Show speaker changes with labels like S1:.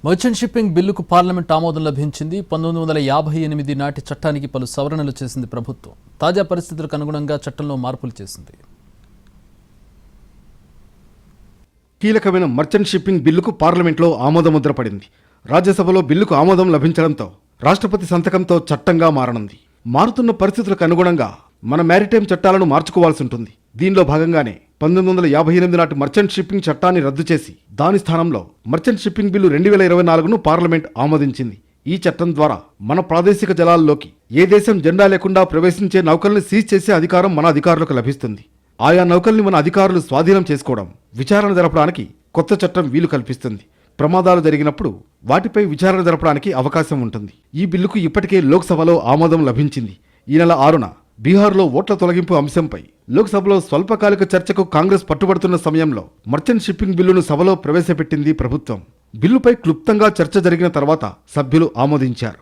S1: Merchant shipping బిల్లుకు parliament ఆమోదం లభించింది. 1958 నాటి చట్టానికి పలు సవరణలు చేసింది ప్రభుత్వం. తాజా పరిస్థితులకు అనుగుణంగా చట్టంలో మార్పులు చేసింది.
S2: కీలకమైన మర్చెంట్ షిప్పింగ్ బిల్లుకు పార్లమెంట్లో ఆమోదముద్ర పడింది. రాజ్యసభలో బిల్లుకు ఆమోదం లభించడంతో రాష్ట్రపతి సంతకంతో చట్టంగా మారనుంది. మారుతున్న పరిస్థితులకు అనుగుణంగా మన మ్యారిటైమ్ చట్టాలను మార్చుకోవాల్సి ఉంటుంది. దీనిలో భాగంగానే 1958 నాటి మర్చెంట్ షిప్పింగ్ చట్టాన్ని రద్దు చేసి దాని స్థానంలో మర్చెంట్ షిప్పింగ్ బిల్లు 2024ను పార్లమెంట్ ఆమోదించింది. ఈ చట్టం ద్వారా మన ప్రాదేశిక జలాల్లోకి ఏ దేశం జెండా లేకుండా ప్రవేశించే నౌకల్ని సీజ్ చేసే అధికారం మన అధికారులకు లభిస్తుంది. ఆయా నౌకల్ని మన అధికారులు స్వాధీనం చేసుకోవడం, విచారణ జరపడానికి కొత్త చట్టం వీలు కల్పిస్తుంది. ప్రమాదాలు జరిగినప్పుడు వాటిపై విచారణ జరపడానికి అవకాశం ఉంటుంది. ఈ బిల్లుకు ఇప్పటికే లోక్సభలో ఆమోదం లభించింది. ఈ నెల 6న బీహార్లో ఓట్ల తొలగింపు అంశంపై లోక్సభలో స్వల్పకాలిక చర్చకు కాంగ్రెస్ పట్టుబడుతున్న సమయంలో మర్చెంట్ షిప్పింగ్ బిల్లును సభలో ప్రవేశపెట్టింది ప్రభుత్వం. బిల్లుపై క్లుప్తంగా చర్చ జరిగిన తర్వాత సభ్యులు ఆమోదించారు.